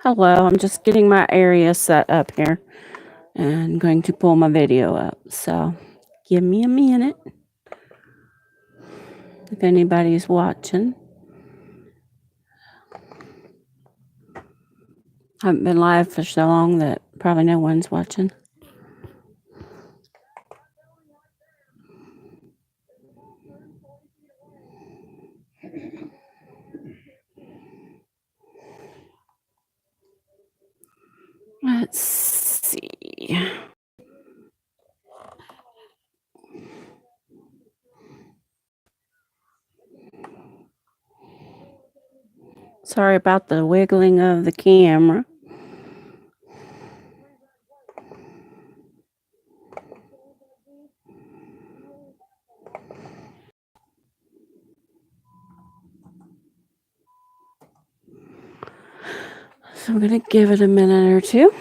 Hello, I'm just getting my area set up here and going to pull my video up. So give me a minute if anybody's watching. I haven't been live for so long that probably no one's watching. Let's see. Sorry about the wiggling of the camera. So I'm going to give it a minute or two,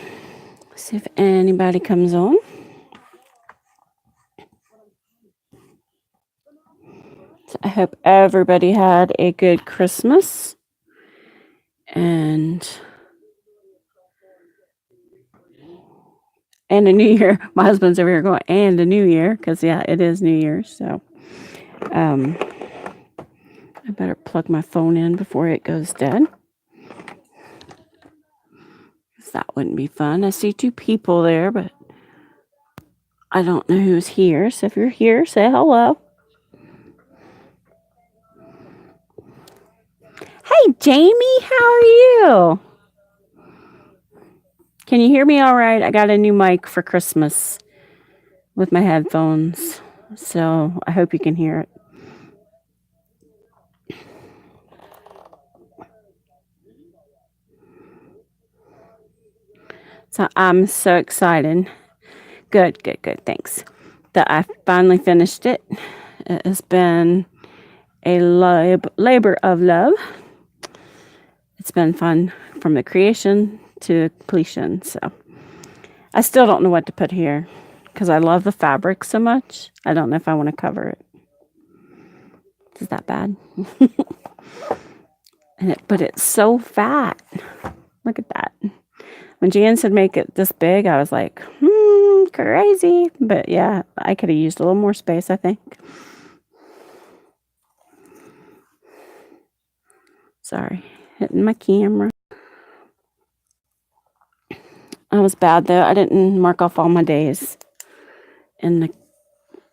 see if anybody comes on. So I hope everybody had a good Christmas and a new year. My husband's over here going, and a new year, because yeah, it is New Year's. So I better plug my phone in before it goes dead. That wouldn't be fun. I see two people there, but I don't know who's here. So if you're here, say hello. Hey, Jamie, how are you? Can you hear me all right? I got a new mic for Christmas with my headphones, so I hope you can hear it. So I'm so excited. Good. Thanks. That I finally finished it. It has been a labor of love. It's been fun from the creation to completion. So I still don't know what to put here because I love the fabric so much. I don't know if I want to cover it. Is that bad? But it's so fat. Look at that. When Jan said make it this big, I was like, crazy. But yeah, I could have used a little more space, I think. Sorry, hitting my camera. I was bad though. I didn't mark off all my days in the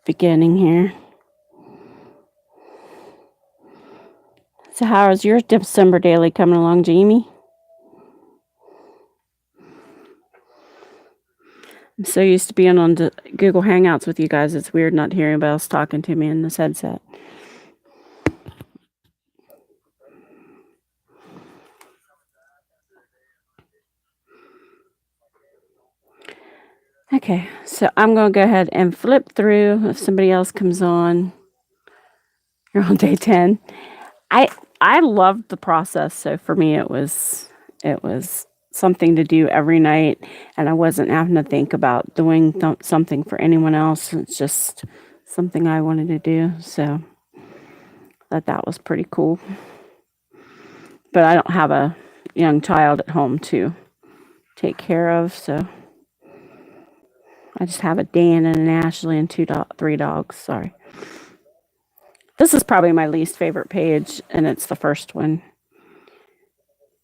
beginning here. So how is your December daily coming along, Jamie? I'm so used to being on Google Hangouts with you guys. It's weird not hearing anybody else talking to me in this headset. Okay, so I'm going to go ahead and flip through if somebody else comes on. You're on day 10. I loved the process. So for me, it was something to do every night, and I wasn't having to think about doing something for anyone else. It's just something I wanted to do. So that was pretty cool. But I don't have a young child at home to take care of, so I just have a Dan and an Ashley and 3 dogs. Sorry. This is probably my least favorite page, and it's the first one.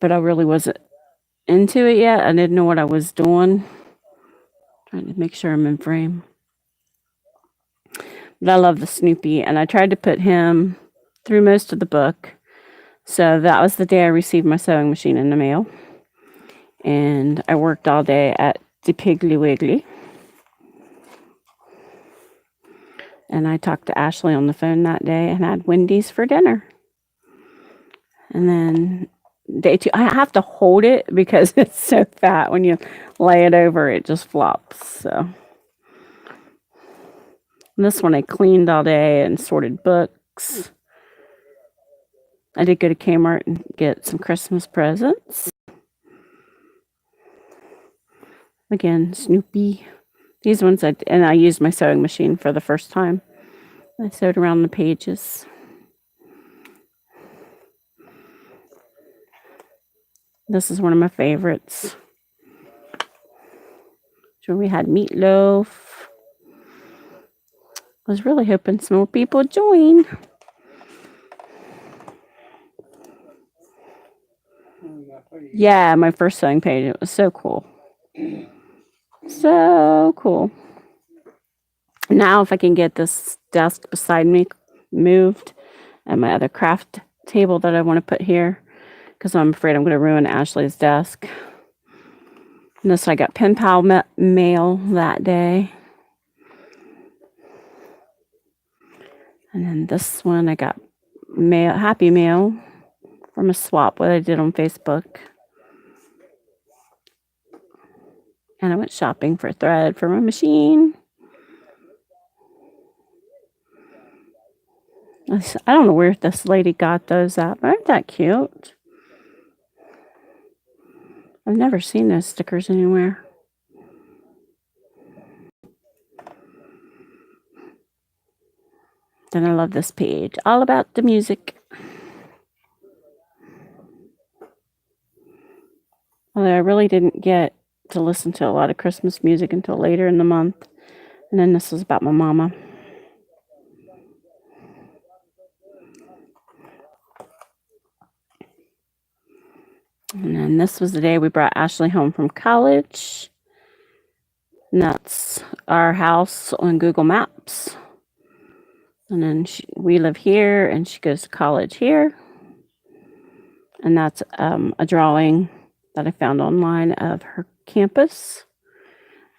But I really wasn't into it yet. I didn't know what I was doing. Trying to make sure I'm in frame. But I love the Snoopy, and I tried to put him through most of the book. So that was the day I received my sewing machine in the mail. And I worked all day at the Piggly Wiggly. And I talked to Ashley on the phone that day and had Wendy's for dinner. And then day 2, I have to hold it because it's so fat. When you lay it over, it just flops. So this one I cleaned all day and sorted books. I did go to Kmart and get some Christmas presents. Again, Snoopy. These ones, I used my sewing machine for the first time. I sewed around the pages. This is one of my favorites. So we had meatloaf. I was really hoping some more people would join. Yeah, my first sewing page. It was so cool. So cool. Now if I can get this desk beside me moved and my other craft table that I want to put here, because I'm afraid I'm going to ruin Ashley's desk. And this I got pen pal mail that day. And then this one I got mail, happy mail from a swap what I did on Facebook. And I went shopping for thread for my machine. I don't know where this lady got those at, but aren't that cute? I've never seen those stickers anywhere. Then I love this page, all about the music. Although I really didn't get to listen to a lot of Christmas music until later in the month. And then this was about my mama. And then this was the day we brought Ashley home from college. And that's our house on Google Maps. And then we live here and she goes to college here. And that's a drawing that I found online of her campus.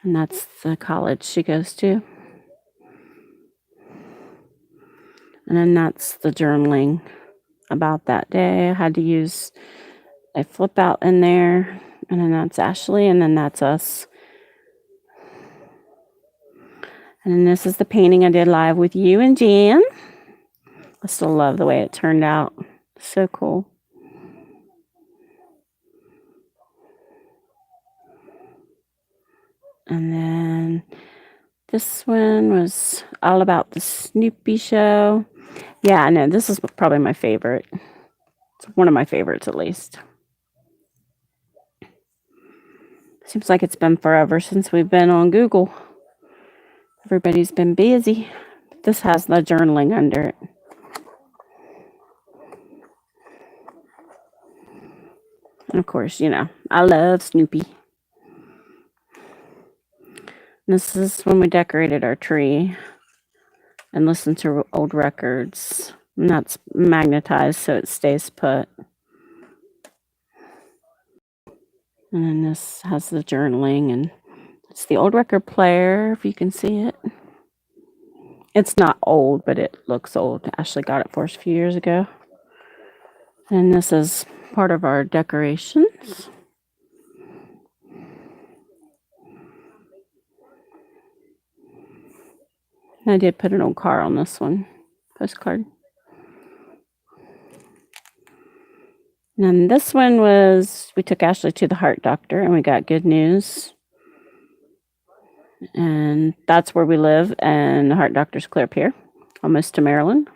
And that's the college she goes to. And then that's the journaling about that day. I had to use a flip out in there. And then that's Ashley. And then that's us. And then this is the painting I did live with you and Jan. I still love the way it turned out. So cool. And then this one was all about the Snoopy show. Yeah, I know. This is probably my favorite. It's one of my favorites, at least. Seems like it's been forever since we've been on Google. Everybody's been busy. This has the journaling under it. And of course, you know, I love Snoopy. This is when we decorated our tree and listened to old records. And that's magnetized so it stays put. And then this has the journaling, and it's the old record player, if you can see it. It's not old, but it looks old. Ashley got it for us a few years ago. And this is part of our decorations. I did put an old car on this one, postcard. And then this one was, we took Ashley to the heart doctor and we got good news. And that's where we live, and the heart doctor's clear up here, almost to Maryland.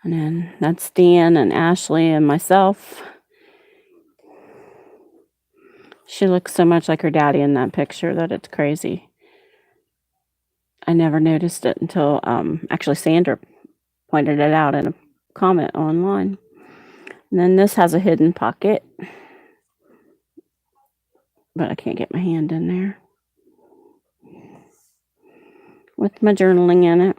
And then that's Dan and Ashley and myself. She looks so much like her daddy in that picture that it's crazy. I never noticed it until actually Sandra pointed it out in a comment online. And then this has a hidden pocket, but I can't get my hand in there, with my journaling in it.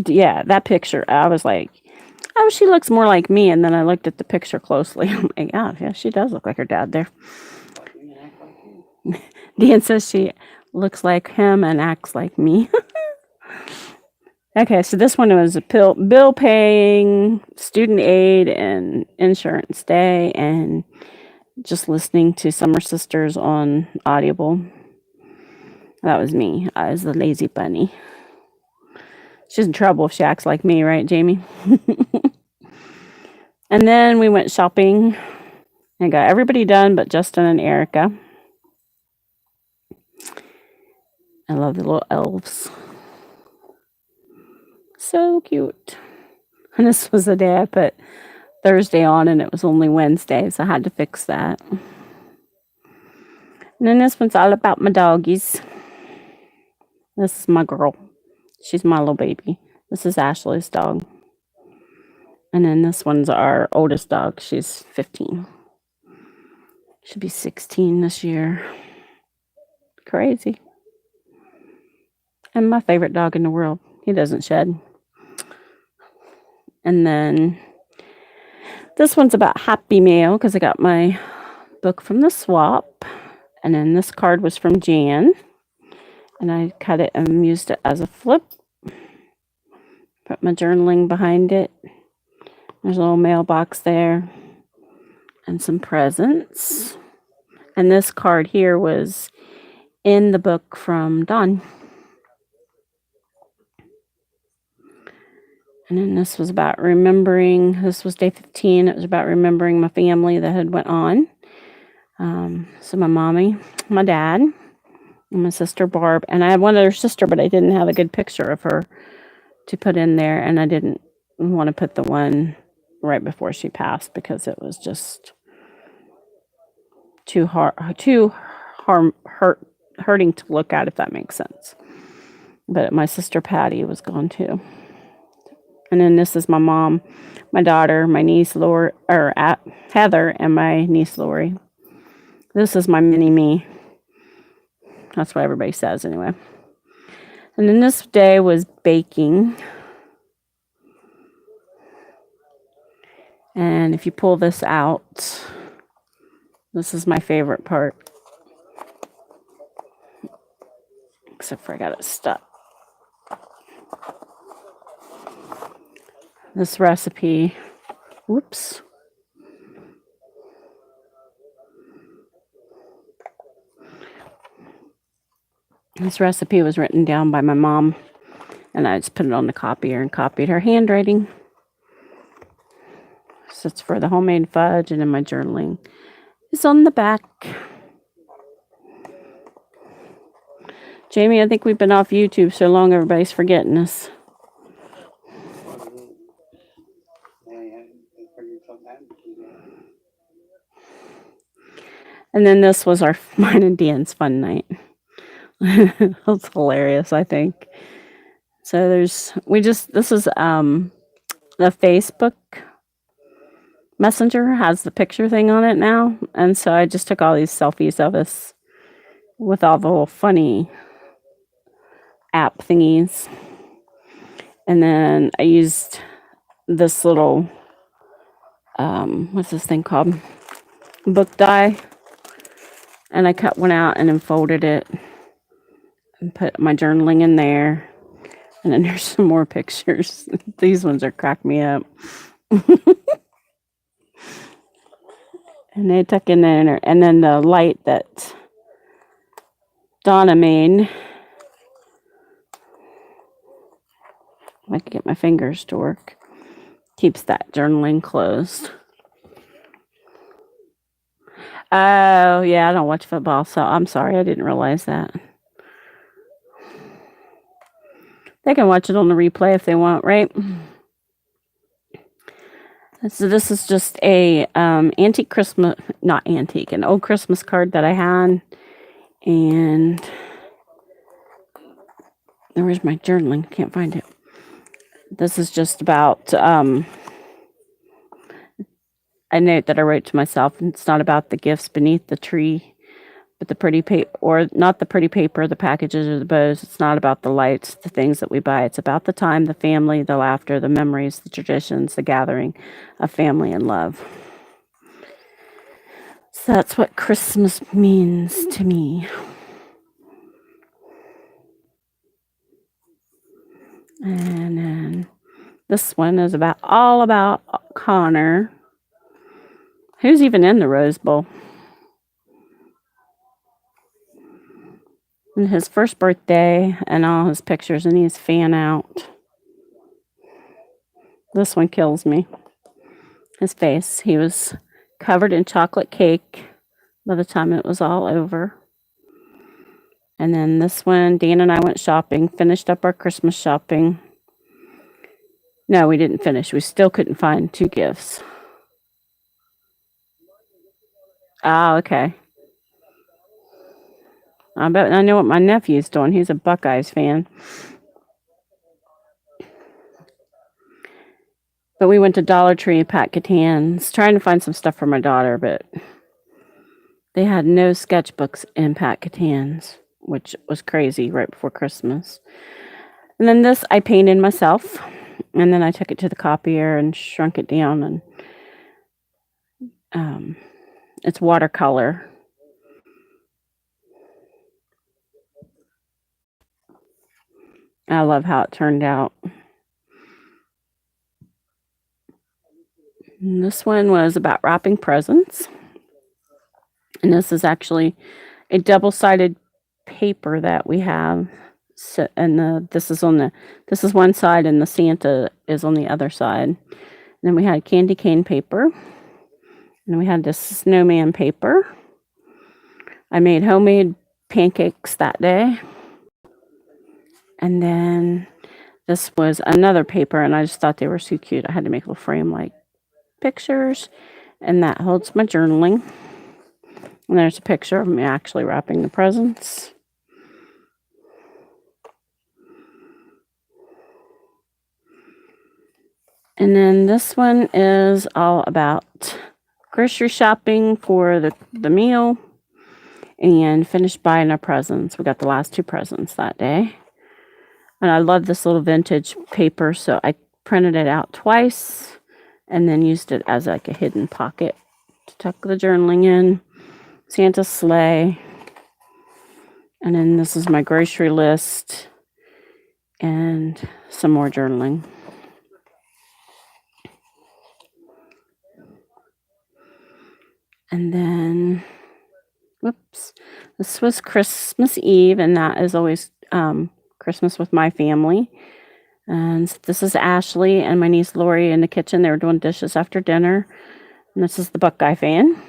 Yeah, that picture, I was like, oh, she looks more like me. And then I looked at the picture closely. I'm like, oh, yeah, she does look like her dad there. Dan says she looks like him and acts like me. Okay, so this one was a bill paying, student aid, and insurance day, and just listening to Summer Sisters on Audible. That was me. I was the lazy bunny. She's in trouble if she acts like me, right, Jamie? And then we went shopping and got everybody done but Justin and Erica. I love the little elves. So cute. And this was the day I put Thursday on, and it was only Wednesday, so I had to fix that. And then this one's all about my doggies. This is my girl. She's my little baby. This is Ashley's dog. And then this one's our oldest dog. She's 15. She'll be 16 this year. Crazy. And my favorite dog in the world. He doesn't shed. And then this one's about Happy Mail because I got my book from the swap. And then this card was from Jan. And I cut it and used it as a flip. Put my journaling behind it. There's a little mailbox there. And some presents. And this card here was in the book from Dawn. And then this was about remembering, this was day 15. It was about remembering my family that had went on. So my mommy, my dad, and my sister Barb. And I had one other sister, but I didn't have a good picture of her to put in there. And I didn't want to put the one right before she passed because it was just hurting to look at, if that makes sense. But my sister Patty was gone too. And then this is my mom, my daughter, my niece Heather, and my niece Lori. This is my mini me. That's what everybody says anyway. And then this day was baking. And if you pull this out, this is my favorite part. Except for I got it stuck. This recipe, whoops. This recipe was written down by my mom, and I just put it on the copier and copied her handwriting. So it's for the homemade fudge, and then my journaling is on the back. Jamie, I think we've been off YouTube so long everybody's forgetting us. And then this was mine and Dan's fun night. That's hilarious, I think. So this is the Facebook Messenger has the picture thing on it now. And so I just took all these selfies of us with all the little funny app thingies. And then I used this little, what's this thing called? Book die. And I cut one out and then folded it and put my journaling in there. And then there's some more pictures. These ones are cracking me up. And they tuck in there. And then the light that Donna made. I can get my fingers to work. Keeps that journaling closed. Oh, yeah, I don't watch football, so I'm sorry. I didn't realize that. They can watch it on the replay if they want, right? So this is just a an old Christmas card that I had. And where's my journaling? Can't find it. This is just about a note that I wrote to myself. And it's not about the gifts beneath the tree, but the pretty paper, or not the pretty paper, the packages or the bows. It's not about the lights, the things that we buy. It's about the time, the family, the laughter, the memories, the traditions, the gathering of family and love. So that's what Christmas means to me. And then this one is all about Connor. Who's even in the Rose Bowl? And his first birthday and all his pictures, and he's fan out. This one kills me. His face. He was covered in chocolate cake by the time it was all over. And then this one, Dan and I went shopping, finished up our Christmas shopping. No, we didn't finish. We still couldn't find 2 gifts. Ah, okay. I know what my nephew's doing. He's a Buckeyes fan. But we went to Dollar Tree, Pat Catan's, trying to find some stuff for my daughter, but they had no sketchbooks in Pat Catan's, which was crazy right before Christmas. And then this I painted myself, and then I took it to the copier and shrunk it down, and it's watercolor. I love how it turned out. And this one was about wrapping presents. And this is actually a double-sided paper that we have. So, and this is one side, and the Santa is on the other side. And then we had candy cane paper, and then we had this snowman paper. I made homemade pancakes that day. And then this was another paper, and I just thought they were so cute. I had to make a little frame like pictures, and that holds my journaling. And there's a picture of me actually wrapping the presents. And then this one is all about grocery shopping for the meal and finished buying our presents. We got the last 2 presents that day. And I love this little vintage paper, so I printed it out twice and then used it as like a hidden pocket to tuck the journaling in. Santa's sleigh. And then this is my grocery list and some more journaling. And then, whoops, this was Christmas Eve, and that is always Christmas with my family. And this is Ashley and my niece Lori in the kitchen. They were doing dishes after dinner. And this is the Buckeye fan,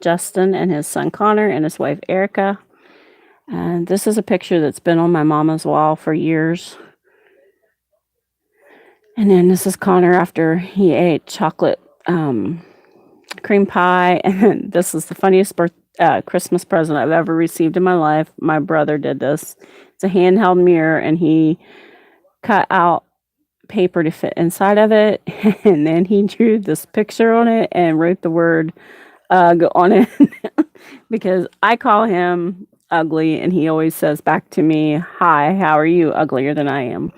Justin and his son Connor and his wife Erica. And this is a picture that's been on my mama's wall for years. And then this is Connor after he ate chocolate cream pie. And this is the funniest Christmas present I've ever received in my life. My brother did this. It's a handheld mirror, and he cut out paper to fit inside of it, and then he drew this picture on it and wrote the word "ugh" on it because I call him ugly, and he always says back to me, "Hi, how are you? Uglier than I am."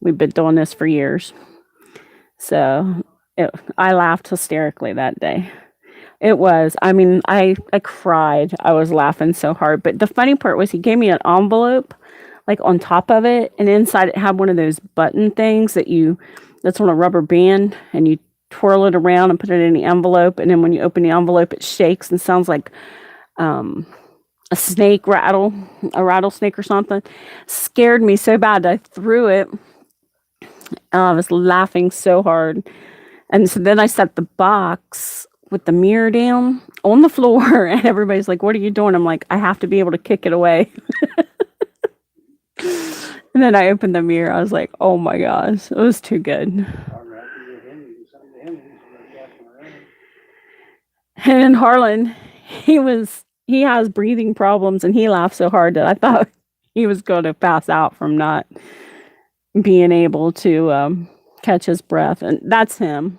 We've been doing this for years. So I laughed hysterically that day. It was, I mean, I cried. I was laughing so hard. But the funny part was he gave me an envelope like on top of it, and inside it had one of those button things that's on a rubber band, and you twirl it around and put it in the envelope, and then when you open the envelope it shakes and sounds like a rattlesnake or something. Scared me so bad I threw it. I was laughing so hard. And so then I set the box with the mirror down on the floor, and everybody's like, "What are you doing?" I'm like, "I have to be able to kick it away." And then I opened the mirror. I was like, "Oh my gosh, it was too good." And then Harlan, he has breathing problems, and he laughed so hard that I thought he was going to pass out from not being able to catch his breath. And that's him.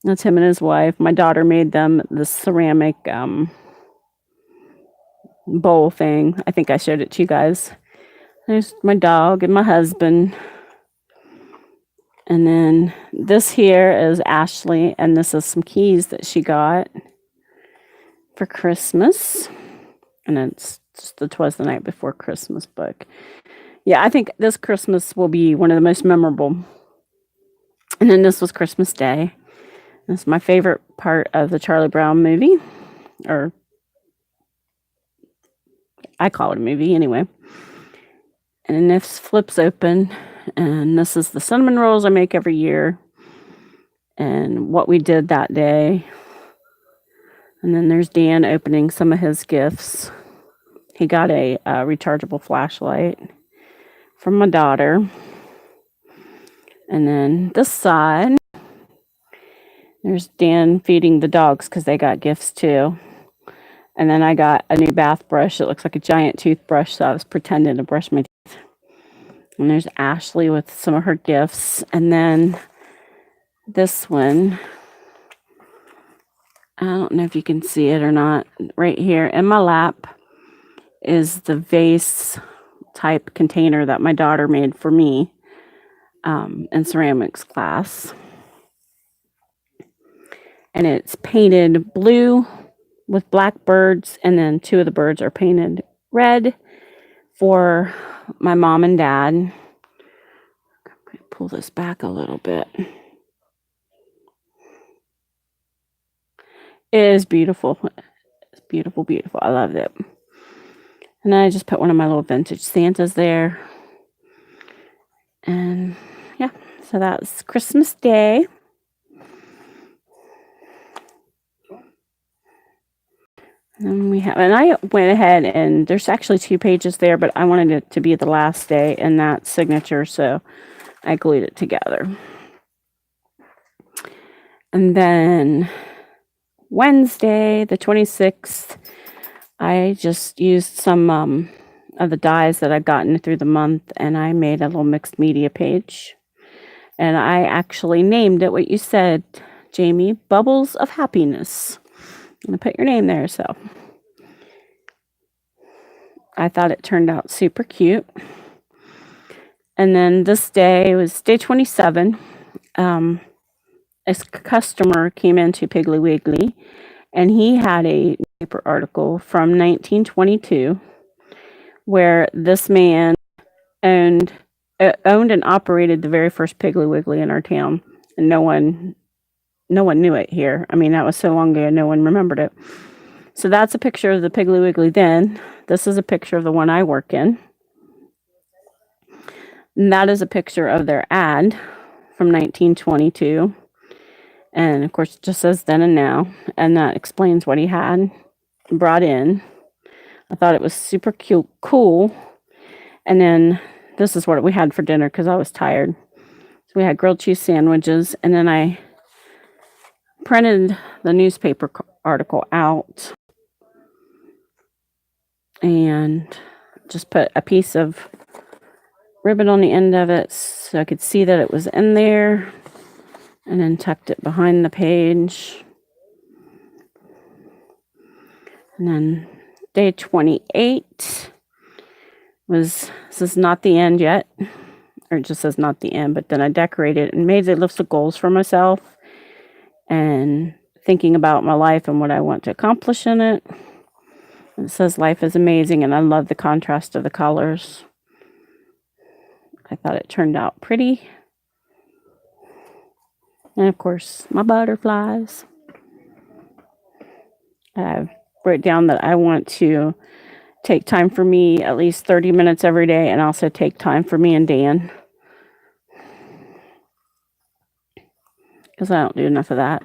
That's him and his wife. My daughter made them the ceramic bowl thing. I think I showed it to you guys. There's my dog and my husband. And then this here is Ashley, and this is some keys that she got for Christmas. And it's just the 'Twas the Night Before Christmas book. Yeah, I think this Christmas will be one of the most memorable. And then this was Christmas Day. That's my favorite part of the Charlie Brown movie, or I call it a movie anyway. And then this flips open, and this is the cinnamon rolls I make every year and what we did that day. And then there's Dan opening some of his gifts. He got a rechargeable flashlight from my daughter. And then this side, there's Dan feeding the dogs because they got gifts too. And then I got a new bath brush. It looks like a giant toothbrush, so I was pretending to brush my teeth. And there's Ashley with some of her gifts. And then this one, I don't know if you can see it or not. Right here in my lap is the vase type container that my daughter made for me in ceramics class. And it's painted blue with black birds, and then two of the birds are painted red for my mom and dad. I'm going to pull this back a little bit. It is beautiful. It's beautiful, beautiful. I loved it. And then I just put one of my little vintage Santas there. And yeah, so that's Christmas Day. And I went ahead and there's actually 2 pages there, but I wanted it to be the last day in that signature, so I glued it together. And then Wednesday, the 26th, I just used some of the dies that I've gotten through the month, and I made a little mixed media page. And I actually named it what you said, Jamie, Bubbles of Happiness. I'm going to put your name there, so I thought it turned out super cute. And then this day was day 27. A customer came into Piggly Wiggly, and he had a paper article from 1922 where this man owned and operated the very first Piggly Wiggly in our town, and no one knew it here. I mean, that was so long ago, no one remembered it. So that's a picture of the Piggly Wiggly then. This is a picture of the one I work in. And that is a picture of their ad from 1922. And of course, it just says then and now. And that explains what he had brought in. I thought it was super cute, cool. And then this is what we had for dinner because I was tired. So we had grilled cheese sandwiches. And then I printed the newspaper article out and just put a piece of ribbon on the end of it so I could see that it was in there, and then tucked it behind the page. And then day 28 this is not the end yet, or it just says not the end, but then I decorated and made a list of goals for myself and thinking about my life and what I want to accomplish in it. It says life is amazing, and I love the contrast of the colors. I thought it turned out pretty. And of course, my butterflies. I wrote down that I want to take time for me at least 30 minutes every day, and also take time for me and Dan, because I don't do enough of that.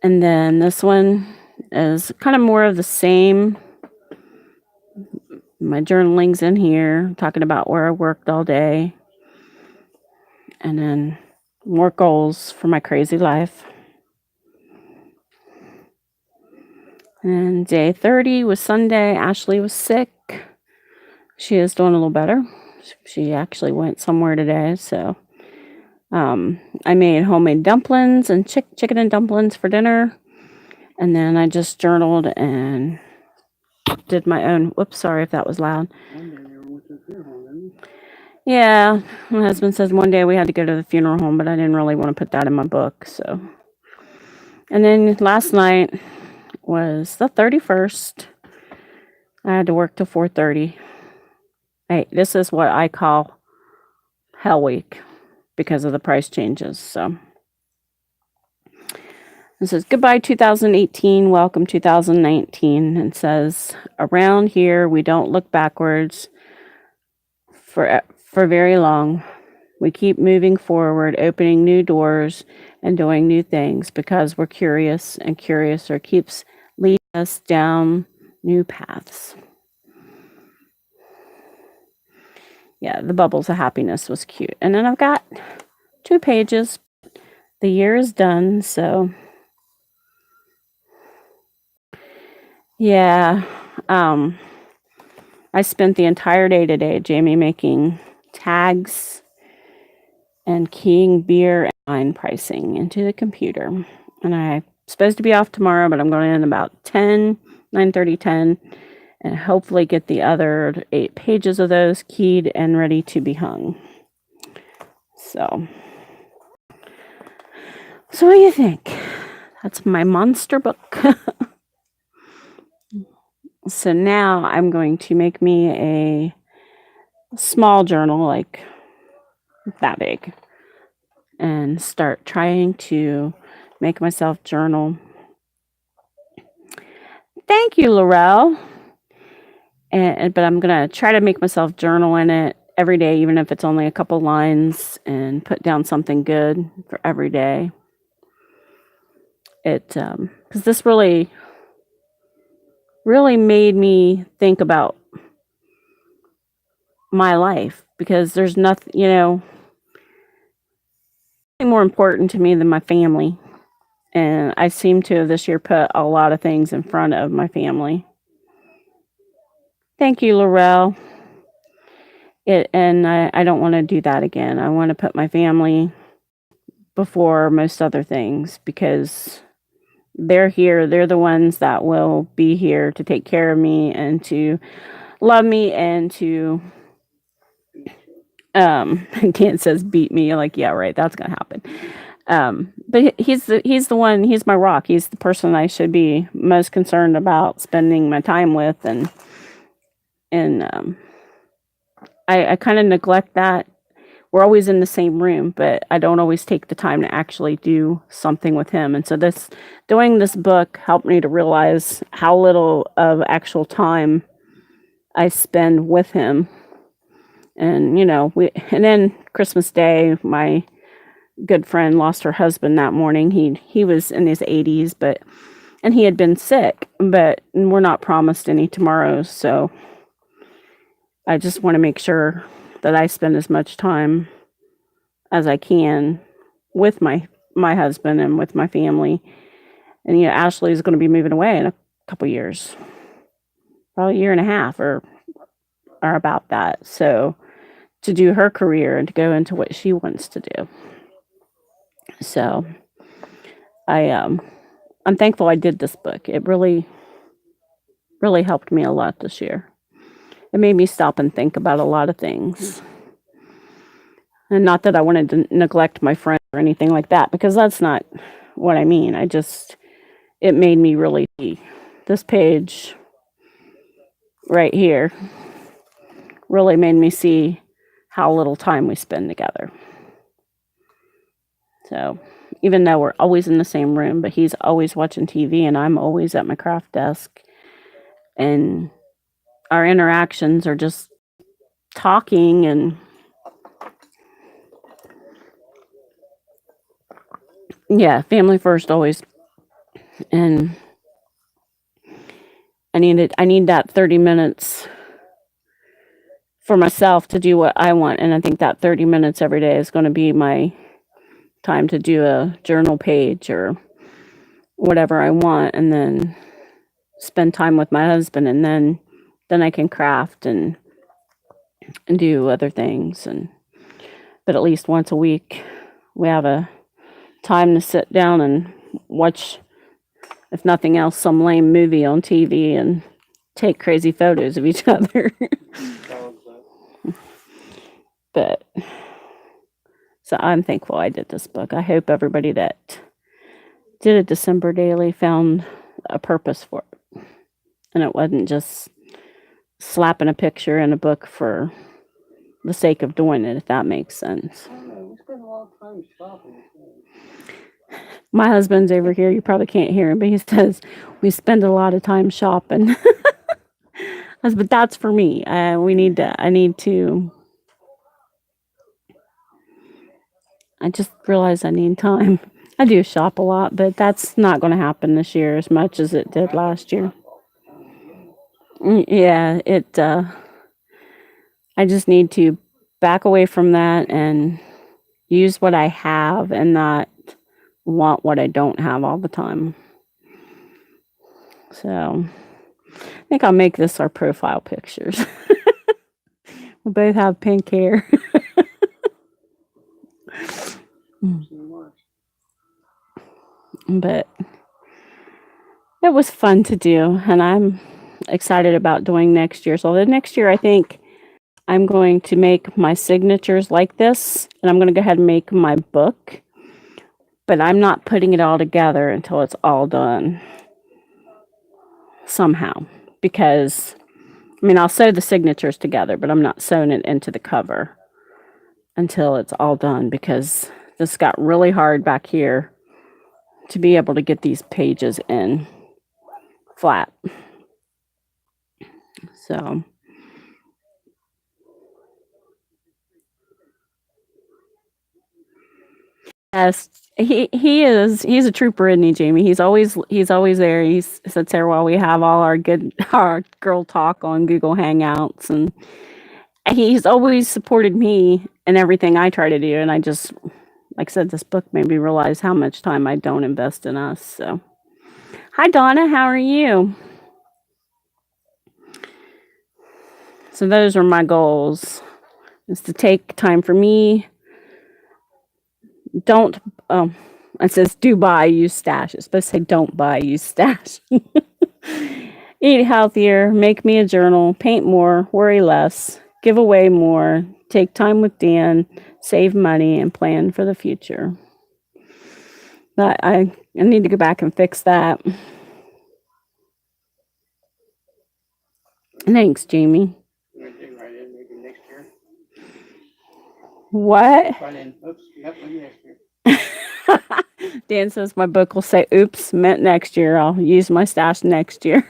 And then this one is kind of more of the same. My journaling's in here, talking about where I worked all day. And then more goals for my crazy life. And day 30 was Sunday. Ashley was sick. She is doing a little better. She actually went somewhere today, so I made homemade dumplings and chicken and dumplings for dinner. And then I just journaled and did my own. Whoops, sorry if that was loud. Yeah, my husband says one day we had to go to the funeral home, but I didn't really want to put that in my book. So, and then last night was the 31st. I had to work till 4:30. Hey, this is what I call Hell Week because of the price changes. So it says goodbye 2018, welcome 2019, and says around here we don't look backwards for very long. We keep moving forward, opening new doors and doing new things because we're curious, and curiouser keeps leading us down new paths. Yeah, the bubbles of happiness was cute. And then I've got 2 pages. The year is done, so yeah. I spent the entire day today, Jamie, making tags and keying beer and wine pricing into the computer. And I'm supposed to be off tomorrow, but I'm going in about 10, 9:30, 10, and hopefully get the other 8 pages of those keyed and ready to be hung. So what do you think? That's my monster book. So now I'm going to make me a small journal, like that big, and start trying to make myself journal. Thank you, Laurel. But I'm gonna try to make myself journal in it every day, even if it's only a couple lines, and put down something good for every day. Because this really made me think about my life, because there's nothing more important to me than my family. And I seem to have this year put a lot of things in front of my family. Thank you, Laurel. And I don't want to do that again. I want to put my family before most other things, because they're here. They're the ones that will be here to take care of me and to love me and to Dan says beat me. Like, yeah, right, that's gonna happen. But he's the one, he's my rock. He's the person I should be most concerned about spending my time with, and I kind of neglect that. We're always in the same room, but I don't always take the time to actually do something with him. And so doing this book helped me to realize how little of actual time I spend with him. And and then Christmas Day, my good friend lost her husband that morning. He was in his 80s, and he had been sick, but we're not promised any tomorrows. So I just want to make sure that I spend as much time as I can with my husband and with my family. And Ashley is going to be moving away in a couple years, probably a year and a half or about that. So to do her career and to go into what she wants to do. So I'm thankful I did this book. It really helped me a lot this year. It made me stop and think about a lot of things. And not that I wanted to neglect my friend or anything like that, because that's not what I mean. It made me really see this page right here really made me see how little time we spend together. So even though we're always in the same room, but he's always watching TV and I'm always at my craft desk, and our interactions are just talking and family first always. And I need that 30 minutes for myself to do what I want. And I think that 30 minutes every day is going to be my time to do a journal page or whatever I want, and then spend time with my husband, and then I can craft and do other things. But at least once a week we have a time to sit down and watch, if nothing else, some lame movie on TV and take crazy photos of each other. But so I'm thankful I did this book. I hope everybody that did a December daily found a purpose for it, and it wasn't just slapping a picture in a book for the sake of doing it, if that makes sense. I don't know. We spend a lot of time shopping. My husband's over here. You probably can't hear him, but he says we spend a lot of time shopping. But that's for me. I just realized I need time. I do shop a lot, but that's not going to happen this year as much as it did last year. Yeah, I just need to back away from that and use what I have and not want what I don't have all the time. So I think I'll make this our profile pictures. We both have pink hair. But it was fun to do, and I'm excited about doing next year. So the next year, I think I'm going to make my signatures like this, and I'm going to go ahead and make my book, but I'm not putting it all together until it's all done somehow, because I mean, I'll sew the signatures together, but I'm not sewing it into the cover until it's all done, because this got really hard back here to be able to get these pages in flat. So yes, he's a trooper, isn't he, Jamie? He's always there. He sits there while we have all our girl talk on Google Hangouts, and he's always supported me in everything I try to do. And I just, like I said, this book made me realize how much time I don't invest in us. So, hi Donna, how are you? So those are my goals: is to take time for me. Don't it says do buy, use stash. It's supposed to say don't buy, use stash. Eat healthier, make me a journal, paint more, worry less, give away more, take time with Dan, save money, and plan for the future. But I need to go back and fix that. Thanks, Jamie. Right in, maybe next year. What? Right in. Oops. Yep, maybe next year. Dan says my book will say, oops, meant next year. I'll use my stash next year.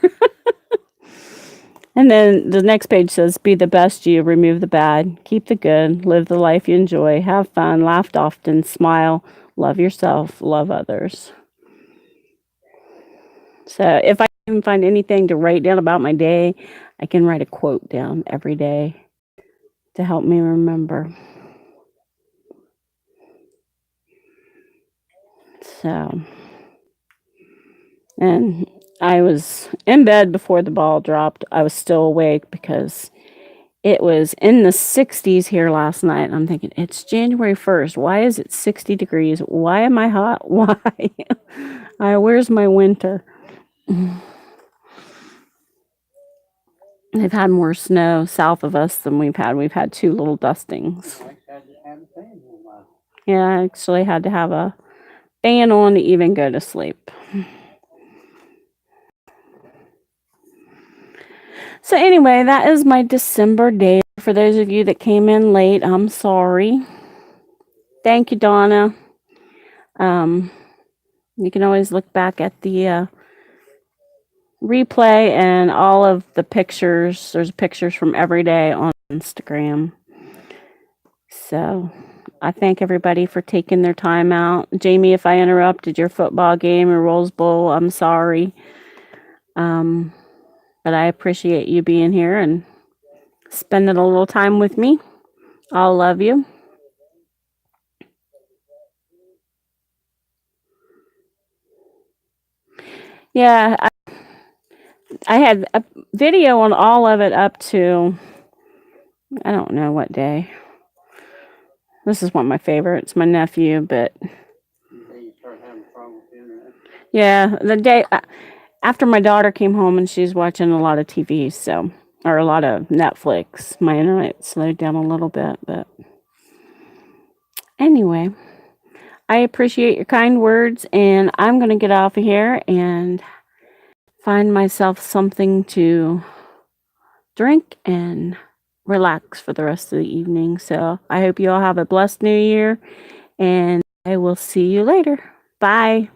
And then the next page says, be the best you, remove the bad, keep the good, live the life you enjoy, have fun, laugh often, smile, love yourself, love others. So if I can find anything to write down about my day, I can write a quote down every day to help me remember. So, and I was in bed before the ball dropped. I was still awake because it was in the 60s here last night. I'm thinking, it's January 1st. Why is it 60 degrees? Why am I hot? Why? Where's my winter? They've had more snow south of us than we've had. We've had 2 little dustings. Yeah, I actually had to have a fan on to even go to sleep. So anyway, that is my December day. For those of you that came in late, I'm sorry. Thank you, Donna. You can always look back at the replay and all of the pictures. There's pictures from every day on Instagram. So I thank everybody for taking their time out. Jamie, if I interrupted your football game or Rose Bowl, I'm sorry. But I appreciate you being here and spending a little time with me. I'll love you. Yeah, I had a video on all of it up to, I don't know what day. This is one of my favorites, my nephew, but yeah, the day after my daughter came home and she's watching a lot of TV, so, or a lot of Netflix. My internet slowed down a little bit, but anyway, I appreciate your kind words, and I'm going to get off of here and find myself something to drink and relax for the rest of the evening. So I hope you all have a blessed new year, and I will see you later. Bye.